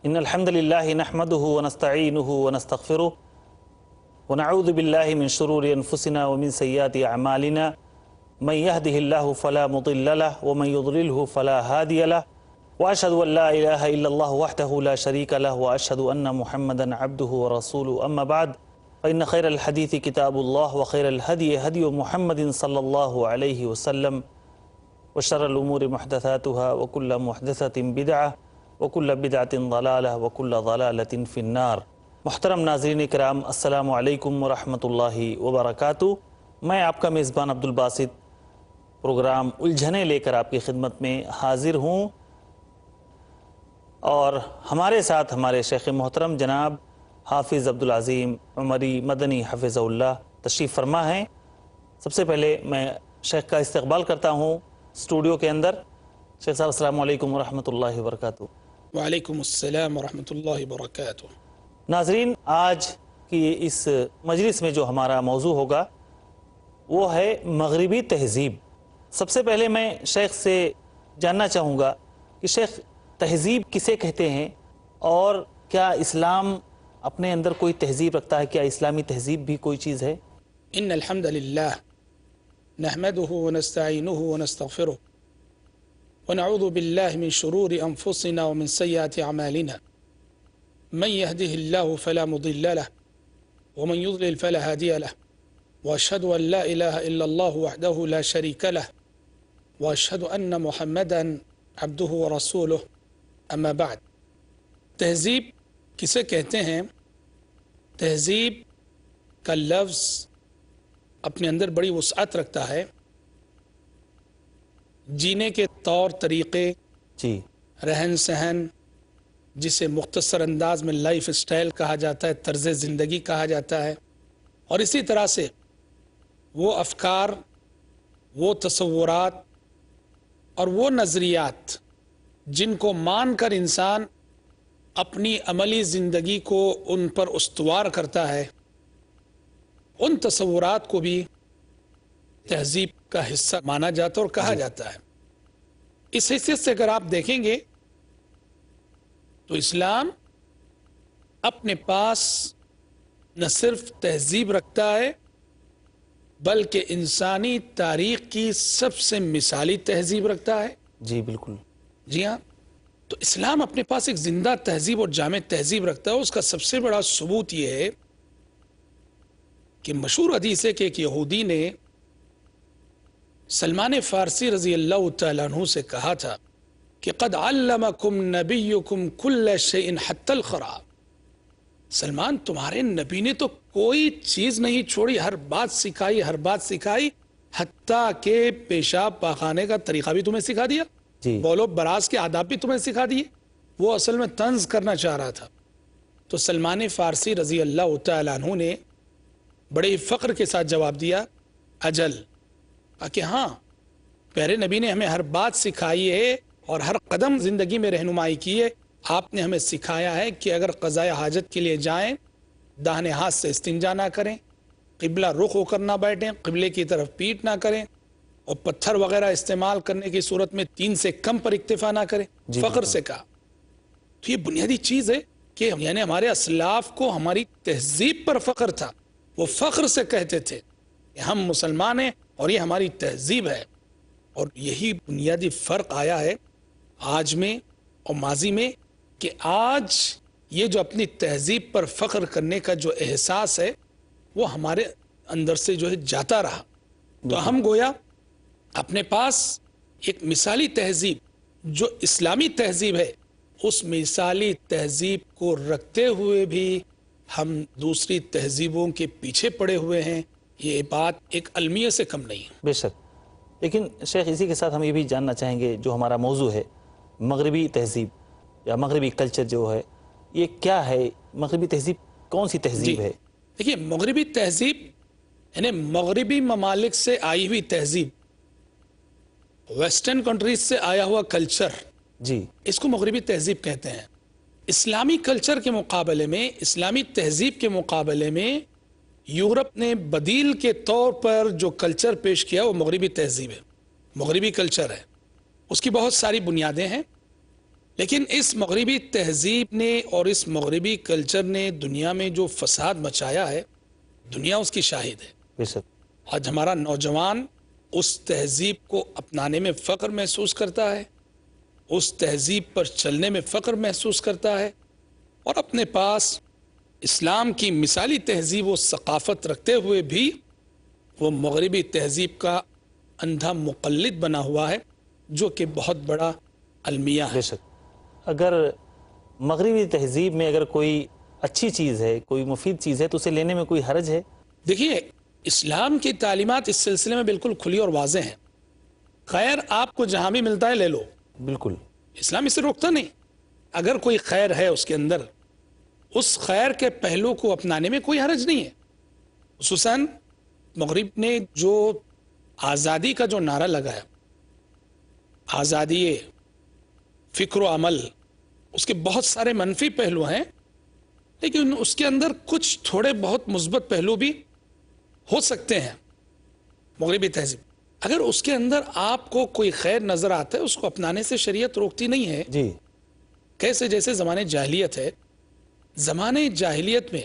إن الحمد لله نحمده ونستعينه ونستغفره ونعوذ بالله من شرور أنفسنا ومن سيئات أعمالنا من يهده الله فلا مضل له ومن يضلله فلا هادي له وأشهد أن لا إله إلا الله وحده لا شريك له وأشهد أن محمدا عبده ورسوله أما بعد فإن خير الحديث كتاب الله وخير الهدي هدي محمد صلى الله عليه وسلم وشر الأمور محدثاتها وكل محدثة بدعة وكل بدعة ضلالة وكل ضلالة في النار۔ محترم ناظرین کرام، السلام علیکم ورحمۃ اللہ وبرکاتہ۔ میں آپ کا میزبان عبدالباسط پروگرام الجھنیں لے کر آپ کی خدمت میں حاضر ہوں، اور ہمارے ساتھ ہمارے شیخ محترم جناب حافظ عبدالعظیم عمری مدنی حفظہ اللہ تشریف فرما ہیں۔ سب سے پہلے میں شیخ کا استقبال کرتا ہوں اسٹوڈیو کے اندر۔ شیخ صاحب السلام علیکم ورحمۃ اللہ وبرکاتہ۔ وعلیکم السلام ورحمۃ اللہ وبرکاتہ۔ ناظرین، آج کی اس مجلس میں جو ہمارا موضوع ہوگا وہ ہے مغربی تہذیب۔ سب سے پہلے میں شیخ سے جاننا چاہوں گا کہ شیخ، تہذیب کسے کہتے ہیں، اور کیا اسلام اپنے اندر کوئی تہذیب رکھتا ہے؟ کیا اسلامی تہذیب بھی کوئی چیز ہے؟ ان الحمد للہ نحمده ونستعینه ونستغفره ونعوذ بالله من شرور انفسنا ومن سیئات اعمالنا من يهده الله فلا مضل له ومن يضلل فلا هادي له واشهد ان لا اله الا الله وحده لا شريك له واشهد ان محمدا عبده ورسوله اما بعد۔ تہذیب کسے کہتے ہیں؟ تہذیب کا لفظ اپنے اندر بڑی وسعت رکھتا ہے۔ جینے کے طور طریقے، جی، رہن سہن، جسے مختصر انداز میں لائف اسٹائل کہا جاتا ہے، طرز زندگی کہا جاتا ہے، اور اسی طرح سے وہ افکار، وہ تصورات اور وہ نظریات جن کو مان کر انسان اپنی عملی زندگی کو ان پر استوار کرتا ہے، ان تصورات کو بھی تہذیب کا حصہ مانا جاتا اور کہا جاتا ہے۔ اس حیثیت سے اگر آپ دیکھیں گے تو اسلام اپنے پاس نہ صرف تہذیب رکھتا ہے بلکہ انسانی تاریخ کی سب سے مثالی تہذیب رکھتا ہے۔ جی بالکل، جی ہاں، تو اسلام اپنے پاس ایک زندہ تہذیب اور جامع تہذیب رکھتا ہے۔ اس کا سب سے بڑا ثبوت یہ ہے کہ مشہور حدیث ہے کہ ایک یہودی نے سلمان فارسی رضی اللہ تعالیٰ عنہ سے کہا تھا کہ قد علمکم نبیکم کل شیء حتی الخراب۔ سلمان، تمہارے نبی نے تو کوئی چیز نہیں چھوڑی، ہر بات سکھائی، ہر بات سکھائی، حتیٰ کہ پیشاب پاخانے کا طریقہ بھی تمہیں سکھا دیا، جی، بول و براز کے آداب بھی تمہیں سکھا دیے۔ وہ اصل میں طنز کرنا چاہ رہا تھا۔ تو سلمان فارسی رضی اللہ تعالیٰ عنہ نے بڑے فخر کے ساتھ جواب دیا، اجل، کہ ہاں، پیارے نبی نے ہمیں ہر بات سکھائی ہے اور ہر قدم زندگی میں رہنمائی کی ہے۔ آپ نے ہمیں سکھایا ہے کہ اگر قضاء حاجت کے لیے جائیں، داہنے ہاتھ سے استنجا نہ کریں، قبلہ رخ ہو کر نہ بیٹھیں، قبلے کی طرف پیٹ نہ کریں، اور پتھر وغیرہ استعمال کرنے کی صورت میں 3 سے کم پر اکتفا نہ کریں۔ فخر سے کہا۔ تو یہ بنیادی چیز ہے کہ یعنی ہمارے اسلاف کو ہماری تہذیب پر فخر تھا۔ وہ فخر سے کہتے تھے کہ ہم مسلمان ہیں اور یہ ہماری تہذیب ہے۔ اور یہی بنیادی فرق آیا ہے آج میں اور ماضی میں، کہ آج یہ جو اپنی تہذیب پر فخر کرنے کا جو احساس ہے وہ ہمارے اندر سے جو ہے جاتا رہا۔ تو ہم گویا اپنے پاس ایک مثالی تہذیب جو اسلامی تہذیب ہے، اس مثالی تہذیب کو رکھتے ہوئے بھی ہم دوسری تہذیبوں کے پیچھے پڑے ہوئے ہیں۔ یہ بات ایک المیہ سے کم نہیں ہے۔ بے شک۔ لیکن شیخ، اسی کے ساتھ ہم یہ بھی جاننا چاہیں گے، جو ہمارا موضوع ہے مغربی تہذیب یا مغربی کلچر جو ہے، یہ کیا ہے؟ مغربی تہذیب کون سی تہذیب ہے؟ دیکھیے، مغربی تہذیب یعنی مغربی ممالک سے آئی ہوئی تہذیب، ویسٹرن کنٹریز سے آیا ہوا کلچر، جی، اس کو مغربی تہذیب کہتے ہیں۔ اسلامی کلچر کے مقابلے میں، اسلامی تہذیب کے مقابلے میں یورپ نے بدیل کے طور پر جو کلچر پیش کیا وہ مغربی تہذیب ہے، مغربی کلچر ہے۔ اس کی بہت ساری بنیادیں ہیں۔ لیکن اس مغربی تہذیب نے اور اس مغربی کلچر نے دنیا میں جو فساد مچایا ہے، دنیا اس کی شاہد ہے۔ بے شک، آج ہمارا نوجوان اس تہذیب کو اپنانے میں فخر محسوس کرتا ہے، اس تہذیب پر چلنے میں فخر محسوس کرتا ہے، اور اپنے پاس اسلام کی مثالی تہذیب و ثقافت رکھتے ہوئے بھی وہ مغربی تہذیب کا اندھا مقلد بنا ہوا ہے، جو کہ بہت بڑا المیہ ہے۔ بے شک۔ اگر مغربی تہذیب میں اگر کوئی اچھی چیز ہے، کوئی مفید چیز ہے، تو اسے لینے میں کوئی حرج ہے؟ دیکھیے، اسلام کی تعلیمات اس سلسلے میں بالکل کھلی اور واضح ہیں۔ خیر آپ کو جہاں بھی ملتا ہے لے لو، بالکل، اسلام اسے روکتا نہیں۔ اگر کوئی خیر ہے اس کے اندر، اس خیر کے پہلو کو اپنانے میں کوئی حرج نہیں ہے۔ خصوصاً مغرب نے جو آزادی کا جو نعرہ لگایا، آزادی فکر و عمل، اس کے بہت سارے منفی پہلو ہیں، لیکن اس کے اندر کچھ تھوڑے بہت مثبت پہلو بھی ہو سکتے ہیں۔ مغربی تہذیب اگر اس کے اندر آپ کو کوئی خیر نظر آتا ہے، اس کو اپنانے سے شریعت روکتی نہیں ہے۔ جی، کیسے؟ جیسے زمانے جاہلیت ہے، زمانے جاہلیت میں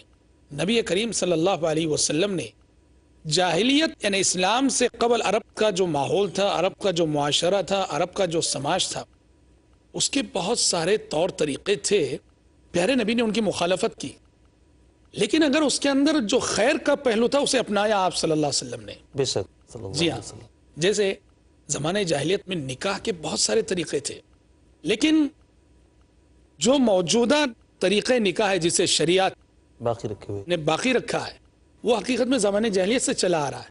نبی کریم صلی اللہ علیہ وسلم نے جاہلیت یعنی اسلام سے قبل عرب کا جو ماحول تھا، عرب کا جو معاشرہ تھا، عرب کا جو سماج تھا، اس کے بہت سارے طور طریقے تھے، پیارے نبی نے ان کی مخالفت کی، لیکن اگر اس کے اندر جو خیر کا پہلو تھا اسے اپنایا آپ صلی اللہ علیہ وسلم نے۔ بے شک، صلی اللہ جی علیہ ہاں، وسلم۔ جیسے زمانے جاہلیت میں نکاح کے بہت سارے طریقے تھے، لیکن جو موجودہ طریقے نکاح ہے جسے شریعت باقی رکھے ہوئے، نے باقی رکھا ہے، وہ حقیقت میں زمانے جاہلیت سے چلا آ رہا ہے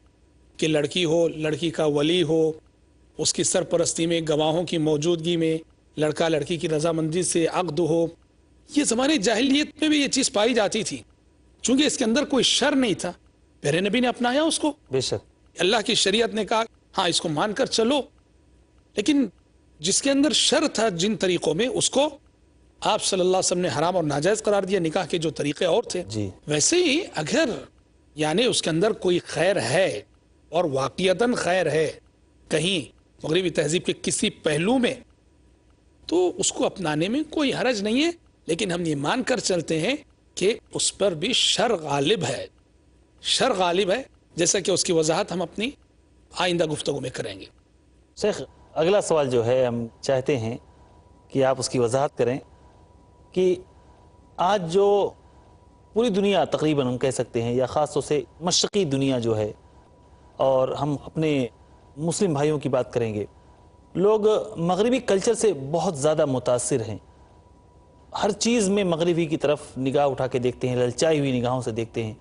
کہ لڑکی ہو، لڑکی کا ولی ہو، اس کی سرپرستی میں، گواہوں کی موجودگی میں، لڑکا لڑکی کی رضامندی سے عقد ہو۔ یہ زمانے جاہلیت میں بھی یہ چیز پائی جاتی تھی، چونکہ اس کے اندر کوئی شر نہیں تھا، پیارے نبی نے اپنایا اس کو۔ بے شک، اللہ کی شریعت نے کہا ہاں اس کو مان کر چلو، لیکن جس کے اندر شر تھا جن طریقوں میں، اس کو آپ صلی اللہ علیہ وسلم نے حرام اور ناجائز قرار دیا۔ نکاح کے جو طریقے اور تھے، جی، ویسے ہی اگر یعنی اس کے اندر کوئی خیر ہے اور واقعتاً خیر ہے کہیں مغربی تہذیب کے کسی پہلو میں، تو اس کو اپنانے میں کوئی حرج نہیں ہے، لیکن ہم یہ مان کر چلتے ہیں کہ اس پر بھی شر غالب ہے، شر غالب ہے، جیسا کہ اس کی وضاحت ہم اپنی آئندہ گفتگو میں کریں گے۔ شیخ اگلا سوال جو ہے ہم چاہتے ہیں کہ آپ اس کی وضاحت کریں کہ آج جو پوری دنیا تقریباً ہم کہہ سکتے ہیں، یا خاص طور سے مشرقی دنیا جو ہے، اور ہم اپنے مسلم بھائیوں کی بات کریں گے، لوگ مغربی کلچر سے بہت زیادہ متاثر ہیں، ہر چیز میں مغربی کی طرف نگاہ اٹھا کے دیکھتے ہیں، للچائی ہوئی نگاہوں سے دیکھتے ہیں۔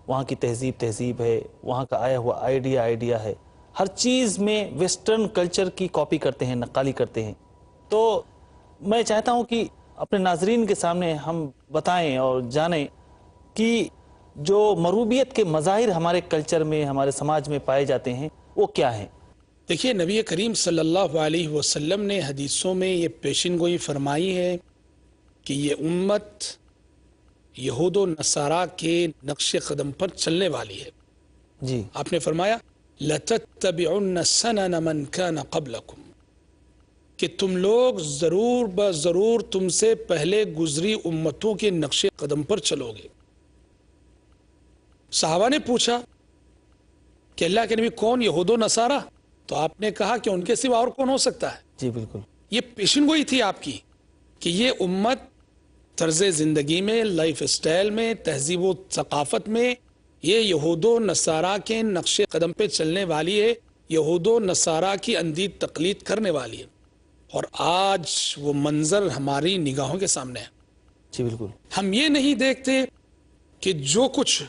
وہاں کی تہذیب ہے، وہاں کا آیا ہوا آئیڈیا ہے، ہر چیز میں ویسٹرن کلچر کی کاپی کرتے ہیں، نقالی کرتے ہیں۔ تو میں چاہتا ہوں کہ اپنے ناظرین کے سامنے ہم بتائیں اور جانیں کہ جو مروبیت کے مظاہر ہمارے کلچر میں، ہمارے سماج میں پائے جاتے ہیں، وہ کیا ہیں؟ دیکھیے، نبی کریم صلی اللہ علیہ وسلم نے حدیثوں میں یہ پیشن گوئی فرمائی ہے کہ یہ امت یہود و نصارہ کے نقش قدم پر چلنے والی ہے۔ جی، آپ نے فرمایا لَتَتَّبِعُنَّ سَنَنَ مَنْ كَانَ قَبْلَكُمْ، کہ تم لوگ ضرور بضرور تم سے پہلے گزری امتوں کے نقش قدم پر چلو گے۔ صحابہ نے پوچھا کہ اللہ کے نبی کون؟ یہود و نصارہ؟ تو آپ نے کہا کہ ان کے سوا اور کون ہو سکتا ہے؟ جی بالکل، یہ پیشن گوئی تھی آپ کی کہ یہ امت طرز زندگی میں، لائف اسٹائل میں، تہذیب و ثقافت میں یہ یہود و نصارہ کے نقش قدم پہ چلنے والی ہے، یہود و نصارہ کی اندھی تقلید کرنے والی ہے، اور آج وہ منظر ہماری نگاہوں کے سامنے ہے۔ جی بالکل، ہم یہ نہیں دیکھتے کہ جو کچھ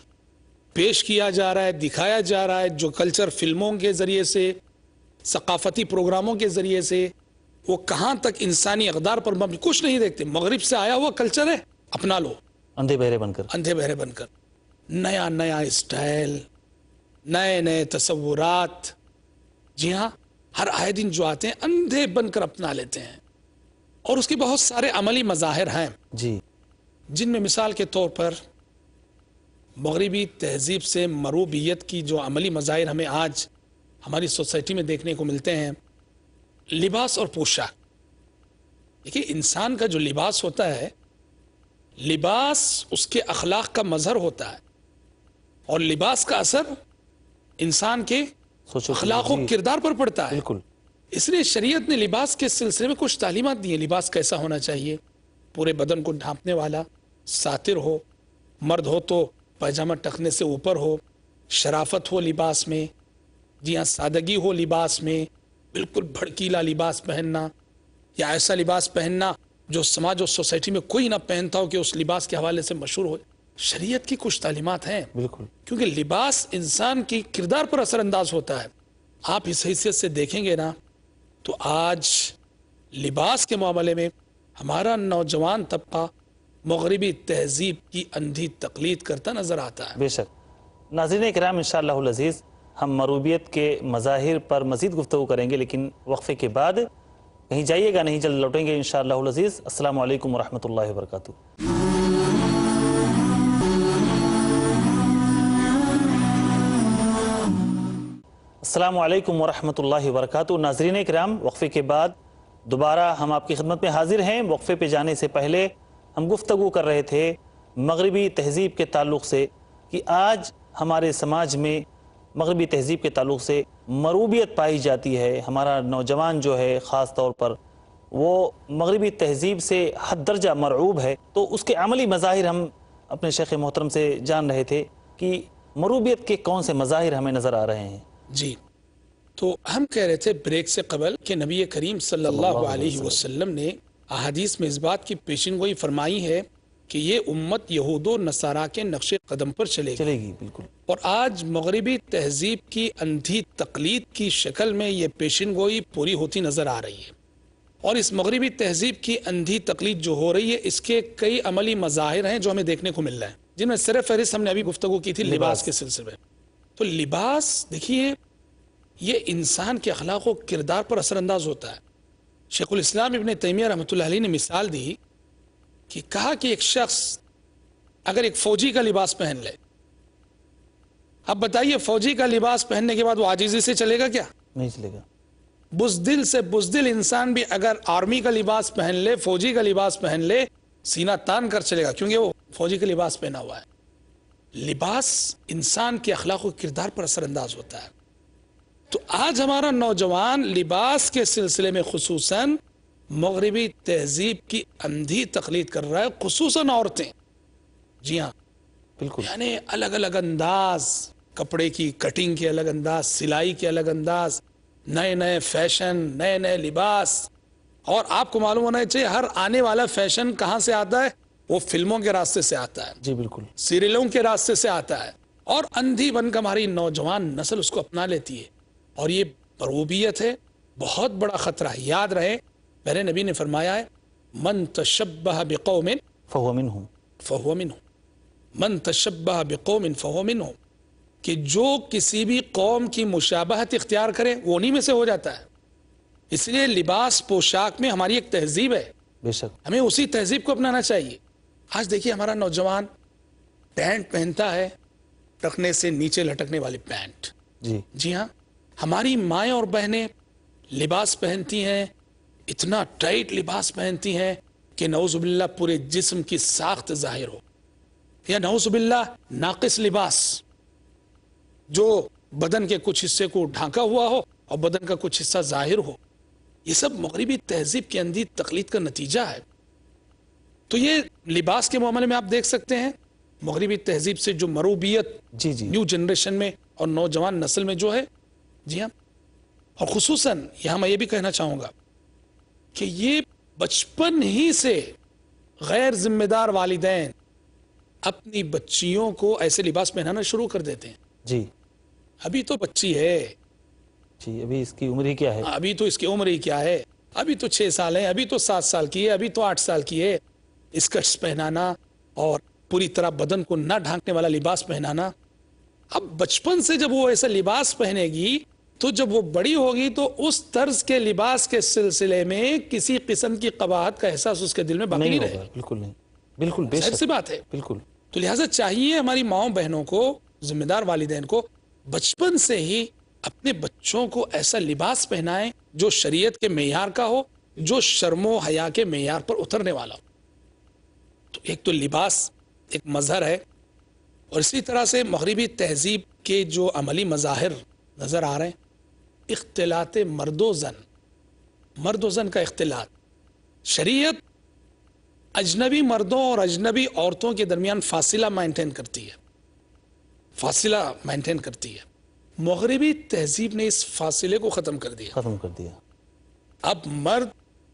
پیش کیا جا رہا ہے، دکھایا جا رہا ہے، جو کلچر فلموں کے ذریعے سے، ثقافتی پروگراموں کے ذریعے سے، وہ کہاں تک انسانی اقدار پر مبنی، کچھ نہیں دیکھتے۔ مغرب سے آیا ہوا کلچر ہے، اپنا لو اندھے بہرے بن کر۔ اندھے بہرے بن کر، نیا نیا اسٹائل، نئے نئے تصورات، جی ہاں، ہر آئے دن جو آتے ہیں اندھے بن کر اپنا لیتے ہیں، اور اس کے بہت سارے عملی مظاہر ہیں، جی، جن میں مثال کے طور پر مغربی تہذیب سے مروبیت کی جو عملی مظاہر ہمیں آج ہماری سوسائٹی میں دیکھنے کو ملتے ہیں، لباس اور پوشاک۔ دیکھیے انسان کا جو لباس ہوتا ہے، لباس اس کے اخلاق کا مظہر ہوتا ہے، اور لباس کا اثر انسان کے اخلاق و کردار پر پڑتا ہے۔ بالکل، اس لیے شریعت نے لباس کے سلسلے میں کچھ تعلیمات دی ہیں۔ لباس کیسا ہونا چاہیے؟ پورے بدن کو ڈھانپنے والا، ساتر ہو، مرد ہو تو پائجامہ ٹخنے سے اوپر ہو، شرافت ہو لباس میں، جی ہاں، سادگی ہو لباس میں، بالکل بھڑکیلا لباس پہننا یا ایسا لباس پہننا جو سماج اور سوسائٹی میں کوئی نہ پہنتا ہو کہ اس لباس کے حوالے سے مشہور ہو۔ شریعت کی کچھ تعلیمات ہیں، بالکل، کیونکہ لباس انسان کی کردار پر اثر انداز ہوتا ہے۔ آپ اس حیثیت سے دیکھیں گے نا تو آج لباس کے معاملے میں ہمارا نوجوان طبقہ مغربی تہذیب کی اندھی تقلید کرتا نظر آتا ہے۔ بے شک۔ ناظرین کرام، انشاءاللہ العزیز ہم مروبیت کے مظاہر پر مزید گفتگو کریں گے، لیکن وقفے کے بعد کہیں جائیے گا نہیں، جلد لوٹیں گے انشاءاللہ العزیز۔ السلام علیکم ورحمۃ اللہ وبرکاتہ۔ السلام علیکم ورحمۃ اللہ وبرکاتہ۔ ناظرین کرام، وقفے کے بعد دوبارہ ہم آپ کی خدمت میں حاضر ہیں۔ وقفے پہ جانے سے پہلے ہم گفتگو کر رہے تھے مغربی تہذیب کے تعلق سے کہ آج ہمارے سماج میں مغربی تہذیب کے تعلق سے مروبیت پائی جاتی ہے۔ ہمارا نوجوان جو ہے خاص طور پر وہ مغربی تہذیب سے حد درجہ مرعوب ہے، تو اس کے عملی مظاہر ہم اپنے شیخ محترم سے جان رہے تھے کہ مروبیت کے کون سے مظاہر ہمیں نظر آ رہے ہیں۔ جی، تو ہم کہہ رہے تھے بریک سے قبل کہ نبی کریم صلی اللہ علیہ وسلم نے احادیث میں اس بات کی پیشین گوئی فرمائی ہے کہ یہ امت یہود و نصارہ کے نقش قدم پر چلے گی، بالکل۔ اور آج مغربی تہذیب کی اندھی تقلید کی شکل میں یہ پیشین گوئی پوری ہوتی نظر آ رہی ہے۔ اور اس مغربی تہذیب کی اندھی تقلید جو ہو رہی ہے، اس کے کئی عملی مظاہر ہیں جو ہمیں دیکھنے کو مل رہے ہیں، جن میں سر فہرست ہم نے ابھی گفتگو کی تھی لباس کے سلسلے میں۔ تو لباس دیکھیے، یہ انسان کے اخلاق و کردار پر اثر انداز ہوتا ہے۔ شیخ الاسلام ابن تیمیہ رحمۃ اللہ علیہ نے مثال دی کہ کہا کہ ایک شخص اگر ایک فوجی کا لباس پہن لے، اب بتائیے فوجی کا لباس پہننے کے بعد وہ عاجزی سے چلے گا کیا؟ نہیں چلے گا۔ بزدل سے بزدل انسان بھی اگر آرمی کا لباس پہن لے، فوجی کا لباس پہن لے، سینہ تان کر چلے گا، کیونکہ وہ فوجی کا لباس پہنا ہوا ہے۔ لباس انسان کے اخلاق و کردار پر اثر انداز ہوتا ہے۔ تو آج ہمارا نوجوان لباس کے سلسلے میں خصوصاً مغربی تہذیب کی اندھی تقلید کر رہا ہے، خصوصاً عورتیں۔ جی ہاں، بالکل، یعنی الگ الگ انداز، کپڑے کی کٹنگ کے الگ انداز، سلائی کے الگ انداز، نئے نئے فیشن، نئے نئے لباس۔ اور آپ کو معلوم ہونا چاہیے ہر آنے والا فیشن کہاں سے آتا ہے؟ وہ فلموں کے راستے سے آتا ہے، جی بالکل، سیریلوں کے راستے سے آتا ہے، اور اندھی بن کر ہماری نوجوان نسل اس کو اپنا لیتی ہے، اور یہ مروبیت ہے، بہت بڑا خطرہ ہے۔ یاد رہے میرے نبی نے فرمایا ہے من تشبہ بقوم فہو منہم، فہو منہم، من تشبہ بقوم فہو منہم، کہ جو کسی بھی قوم کی مشابہت اختیار کرے وہ انہی میں سے ہو جاتا ہے۔ اس لیے لباس پوشاک میں ہماری ایک تہذیب ہے، بے شک، ہمیں اسی تہذیب کو اپنانا چاہیے۔ آج دیکھیے ہمارا نوجوان پینٹ پہنتا ہے، ٹخنے سے نیچے لٹکنے والی پینٹ۔ جی، جی ہاں، ہماری مائیں اور بہنیں لباس پہنتی ہیں، اتنا ٹائٹ لباس پہنتی ہیں کہ نعوذ باللہ پورے جسم کی ساخت ظاہر ہو، یا نعوذ باللہ ناقص لباس جو بدن کے کچھ حصے کو ڈھانکا ہوا ہو اور بدن کا کچھ حصہ ظاہر ہو۔ یہ سب مغربی تہذیب کی اندھی تقلید کا نتیجہ ہے۔ تو یہ لباس کے معاملے میں آپ دیکھ سکتے ہیں مغربی تہذیب سے جو مروبیت جی جی، نیو جنریشن میں اور نوجوان نسل میں جو ہے، جی ہاں، اور خصوصاً یہاں میں یہ بھی کہنا چاہوں گا کہ یہ بچپن ہی سے غیر ذمہ دار والدین اپنی بچیوں کو ایسے لباس پہنانا شروع کر دیتے ہیں۔ جی ابھی تو بچی ہے، جی، ابھی اس کی عمر ہی کیا ہے؟ ابھی تو اس کی عمر ہی کیا ہے، ابھی تو 6 سال ہے، ابھی تو 7 سال کی ہے، ابھی تو 8 سال کی ہے۔ اسکرٹس پہنانا اور پوری طرح بدن کو نہ ڈھانکنے والا لباس پہنانا، اب بچپن سے جب وہ ایسا لباس پہنے گی تو جب وہ بڑی ہوگی تو اس طرز کے لباس کے سلسلے میں کسی قسم کی قباحت کا احساس اس کے دل میں باقی نہیں رہے ہوگا، بالکل نہیں، بالکل بے ظاہر شک، سی بات ہے۔ بالکل، تو لہٰذا چاہیے ہماری ماؤں بہنوں کو، ذمہ دار والدین کو بچپن سے ہی اپنے بچوں کو ایسا لباس پہنائیں جو شریعت کے معیار کا ہو جو شرم و حیا کے معیار پر اترنے والا ہو. تو ایک تو لباس ایک مظہر ہے، اور اسی طرح سے مغربی تہذیب کے جو عملی مظاہر نظر آ رہے ہیں، اختلاط مرد و زن کا اختلاط. شریعت اجنبی مردوں اور اجنبی عورتوں کے درمیان فاصلہ مینٹین کرتی ہے. مغربی تہذیب نے اس فاصلے کو ختم کر دیا. اب مرد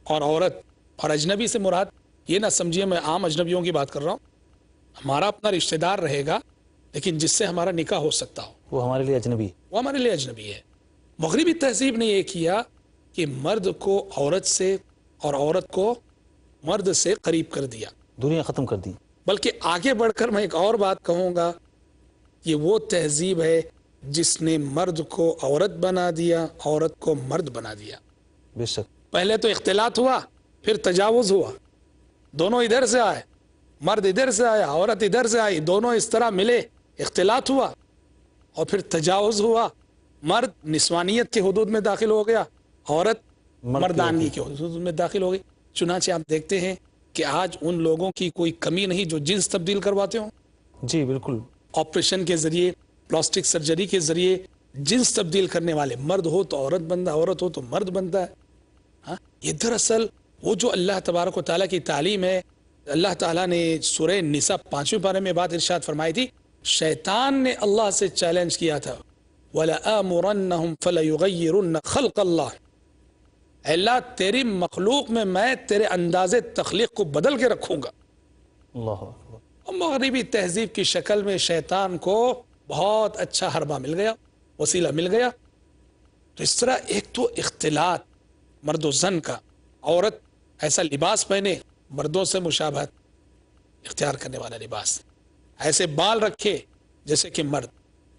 اور عورت، اور اجنبی سے مراد یہ نہ سمجھیے میں عام اجنبیوں کی بات کر رہا ہوں، ہمارا اپنا رشتہ دار رہے گا لیکن جس سے ہمارا نکاح ہو سکتا ہو، وہ ہمارے لیے اجنبی ہے. مغربی تہذیب نے یہ کیا کہ مرد کو عورت سے اور عورت کو مرد سے قریب کر دیا، دنیا ختم کر دی. بلکہ آگے بڑھ کر میں ایک اور بات کہوں گا، یہ وہ تہذیب ہے جس نے مرد کو عورت بنا دیا، عورت کو مرد بنا دیا. بے شک. پہلے تو اختلاط ہوا، پھر تجاوز ہوا، دونوں ادھر سے آئے، مرد ادھر سے آیا، عورت ادھر سے آئی، دونوں اس طرح ملے، اختلاط ہوا، اور پھر تجاوز ہوا. مرد نسوانیت کے حدود میں داخل ہو گیا، عورت مردانگی کے حدود میں داخل ہو گئی. چنانچہ آپ دیکھتے ہیں کہ آج ان لوگوں کی کوئی کمی نہیں جو جنس تبدیل کرواتے ہوں. جی بالکل. آپریشن کے ذریعے، پلاسٹک سرجری کے ذریعے جنس تبدیل کرنے والے، مرد ہو تو عورت بنتا، عورت ہو تو مرد بنتا ہے. یہ دراصل وہ جو اللہ تبارک و تعالیٰ کی تعلیم ہے. اللہ تعالیٰ نے سورہ نساء 5ویں پارے میں بات ارشاد فرمائی تھی، شیطان نے اللہ سے چیلنج کیا تھا، وَلَآمُرَنَّهُمْ فَلَيُغَيِّرُنَّ خَلْقَ اللَّهِ، اللہ تیری مخلوق میں تیرے انداز تخلیق کو بدل کے رکھوں گا. اللہ اکبر. مغربی تہذیب کی شکل میں شیطان کو بہت اچھا حربہ مل گیا، وسیلہ مل گیا. تو اس طرح ایک تو اختلاط مرد و زن کا، عورت ایسا لباس پہنے مردوں سے مشابہت اختیار کرنے والا لباس، ایسے بال رکھے جیسے کہ مرد،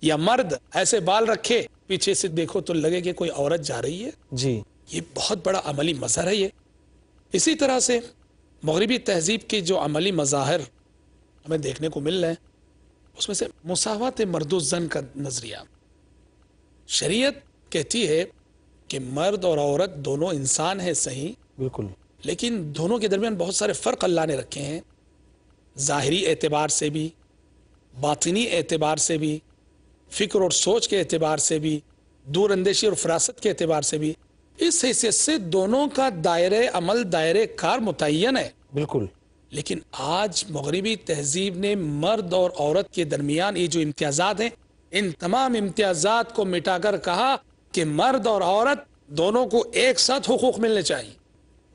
یا مرد ایسے بال رکھے پیچھے سے دیکھو تو لگے کہ کوئی عورت جا رہی ہے. جی یہ بہت بڑا عملی مظہر ہے. یہ اسی طرح سے مغربی تہذیب کے جو عملی مظاہر ہمیں دیکھنے کو مل رہے ہیں، اس میں سے مساوات مرد و زن کا نظریہ. شریعت کہتی ہے کہ مرد اور عورت دونوں انسان ہیں، صحیح، بالکل، لیکن دونوں کے درمیان بہت سارے فرق اللہ نے رکھے ہیں، ظاہری اعتبار سے بھی، باطنی اعتبار سے بھی، فکر اور سوچ کے اعتبار سے بھی، دور اندیشی اور فراست کے اعتبار سے بھی. اس حیثیت سے دونوں کا دائرہ عمل، دائرہ کار متعین ہے. بالکل. لیکن آج مغربی تہذیب نے مرد اور عورت کے درمیان یہ جو امتیازات ہیں، ان تمام امتیازات کو مٹا کر کہا کہ مرد اور عورت دونوں کو ایک ساتھ حقوق ملنے چاہیے،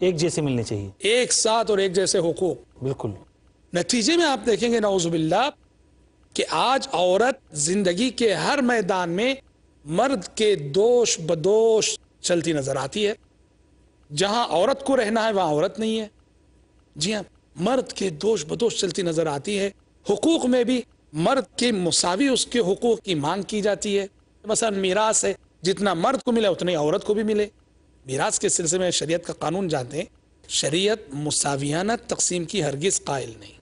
ایک جیسے ملنے چاہیے، ایک ساتھ اور ایک جیسے حقوق. بالکل. نتیجے میں آپ دیکھیں گے نعوذ باللہ کہ آج عورت زندگی کے ہر میدان میں مرد کے دوش بدوش چلتی نظر آتی ہے. جہاں عورت کو رہنا ہے وہاں عورت نہیں ہے. جی ہاں، مرد کے دوش بدوش چلتی نظر آتی ہے. حقوق میں بھی مرد کے مساوی اس کے حقوق کی مانگ کی جاتی ہے. مثلا میراث ہے، جتنا مرد کو ملے اتنا ہی عورت کو بھی ملے. میراث کے سلسلے میں شریعت کا قانون جانتے ہیں، شریعت مساویانہ تقسیم کی ہرگز قائل نہیں،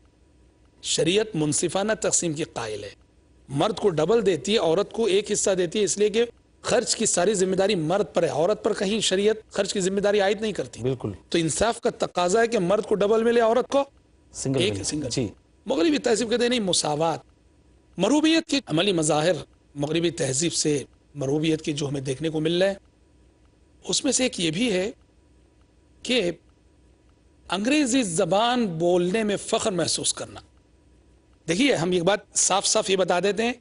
شریعت منصفانہ تقسیم کی قائل ہے. مرد کو ڈبل دیتی ہے، عورت کو ایک حصہ دیتی ہے، اس لیے کہ خرچ کی ساری ذمہ داری مرد پر ہے، عورت پر کہیں شریعت خرچ کی ذمہ داری عائد نہیں کرتی. بالکل. تو انصاف کا تقاضا ہے کہ مرد کو ڈبل ملے، عورت کو سنگل. جی. مغربی تہذیب کہتے ہیں نہیں، مساوات. مروبیت کے عملی مظاہر مغربی تہذیب سے، مروبیت کے جو ہمیں دیکھنے کو مل رہے ہیں، اس میں سے ایک یہ بھی ہے کہ انگریزی زبان بولنے میں فخر محسوس کرنا. دیکھیے، ہم یہ بات صاف صاف یہ بتا دیتے ہیں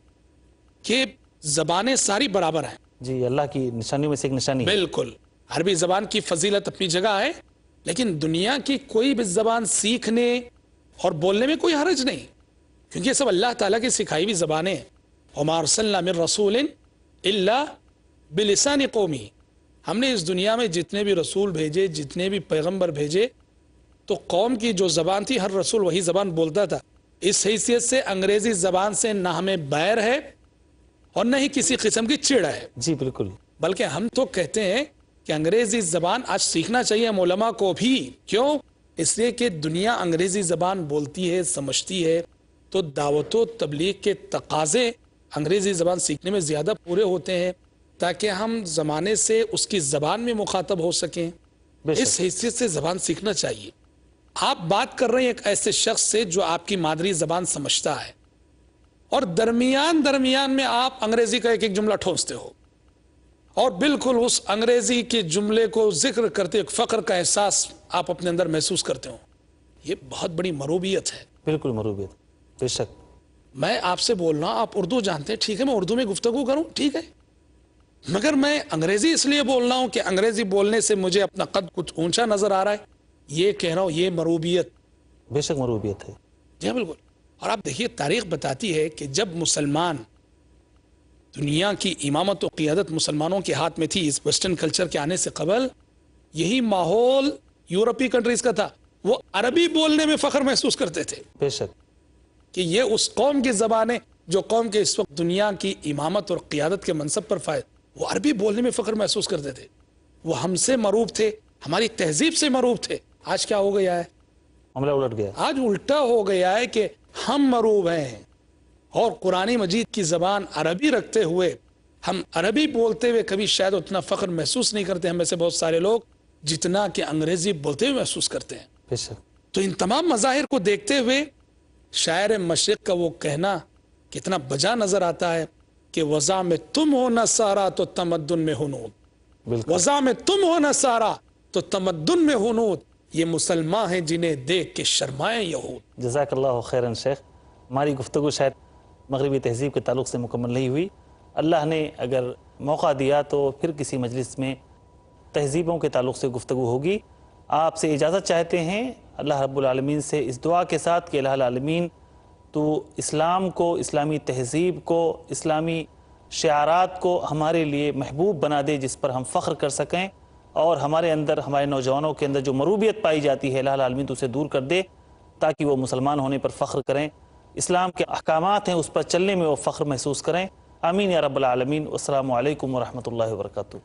کہ زبانیں ساری برابر ہیں. جی، اللہ کی نشانیوں میں سے ایک نشانی. بالکل. عربی زبان کی فضیلت اپنی جگہ ہے، لیکن دنیا کی کوئی بھی زبان سیکھنے اور بولنے میں کوئی حرج نہیں، کیونکہ یہ سب اللہ تعالیٰ کی سکھائی ہوئی زبانیں ہیں. وما ارسلنا من رسول الا بلسان قومی. ہم نے اس دنیا میں جتنے بھی رسول بھیجے، جتنے بھی پیغمبر بھیجے، تو قوم کی جو زبان تھی ہر رسول وہی زبان بولتا تھا. اس حیثیت سے انگریزی زبان سے نہ ہمیں بیر ہے اور نہ ہی کسی قسم کی چڑ ہے. جی بالکل. بلکہ ہم تو کہتے ہیں کہ انگریزی زبان آج سیکھنا چاہیے علماء کو بھی. کیوں؟ اس لیے کہ دنیا انگریزی زبان بولتی ہے، سمجھتی ہے، تو دعوت و تبلیغ کے تقاضے انگریزی زبان سیکھنے میں زیادہ پورے ہوتے ہیں، تاکہ ہم زمانے سے اس کی زبان میں مخاطب ہو سکیں. اس حیثیت سے زبان سیکھنا چاہیے. آپ بات کر رہے ہیں ایک ایسے شخص سے جو آپ کی مادری زبان سمجھتا ہے اور درمیان میں آپ انگریزی کا ایک ایک جملہ ٹھونستے ہو اور بالکل اس انگریزی کے جملے کو ذکر کرتے ایک فخر کا احساس آپ اپنے اندر محسوس کرتے ہو. یہ بہت بڑی مروبیت ہے. بالکل مروبیت, بے شک. میں آپ سے بول رہا ہوں, آپ اردو جانتے ہیں, ٹھیک ہے, میں اردو میں گفتگو کروں, ٹھیک ہے, مگر میں انگریزی اس لیے بول رہا ہوں کہ انگریزی بولنے سے مجھے اپنا قد کچھ اونچا نظر آ رہا ہے, یہ کہہ رہا ہوں, یہ مروبیت. بے شک مروبیت ہے. جی بالکل. اور آپ دیکھیے تاریخ بتاتی ہے کہ جب مسلمان, دنیا کی امامت و قیادت مسلمانوں کے ہاتھ میں تھی اس ویسٹرن کلچر کے آنے سے قبل, یہی ماحول یورپی کنٹریز کا تھا. وہ عربی بولنے میں فخر محسوس کرتے تھے. بے شک. کہ یہ اس قوم کی زبان ہے جو قوم کے اس وقت دنیا کی امامت اور قیادت کے منصب پر فائز. وہ عربی بولنے میں فخر محسوس کرتے تھے. وہ ہم سے مروب تھے, ہماری تہذیب سے مروب تھے. آج کیا ہو گیا ہے؟ معاملہ الٹ گیا. آج الٹا ہو گیا ہے کہ ہم مروب ہیں اور قرآن مجید کی زبان عربی رکھتے ہوئے, ہم عربی بولتے ہوئے کبھی شاید اتنا فخر محسوس نہیں کرتے ہم میں سے بہت سارے لوگ جتنا کہ انگریزی بولتے ہوئے محسوس کرتے ہیں. بے شک. تو ان تمام مظاہر کو دیکھتے ہوئے شاعر مشرق کا وہ کہنا کتنا بجا نظر آتا ہے کہ وضع میں تم ہو نصارا تو تمدن میں ہنود. بالکل. وضع میں تم ہو نصارا تو تمدن میں ہنود. یہ مسلمان ہیں جنہیں دیکھ کے شرمائیں یہود. جزاک اللہ خیرن شیخ. ہماری گفتگو شاید مغربی تہذیب کے تعلق سے مکمل نہیں ہوئی. اللہ نے اگر موقع دیا تو پھر کسی مجلس میں تہذیبوں کے تعلق سے گفتگو ہوگی. آپ سے اجازت چاہتے ہیں اللہ رب العالمین سے اس دعا کے ساتھ کہ الہ العالمین تو اسلام کو, اسلامی تہذیب کو, اسلامی شعارات کو ہمارے لیے محبوب بنا دے جس پر ہم فخر کر سکیں, اور ہمارے اندر, ہمارے نوجوانوں کے اندر جو مروبیت پائی جاتی ہے الہ العالمین تو اسے دور کر دے تاکہ وہ مسلمان ہونے پر فخر کریں, اسلام کے احکامات ہیں اس پر چلنے میں وہ فخر محسوس کریں. آمین یا رب العالمین. والسلام علیکم ورحمۃ اللہ وبرکاتہ.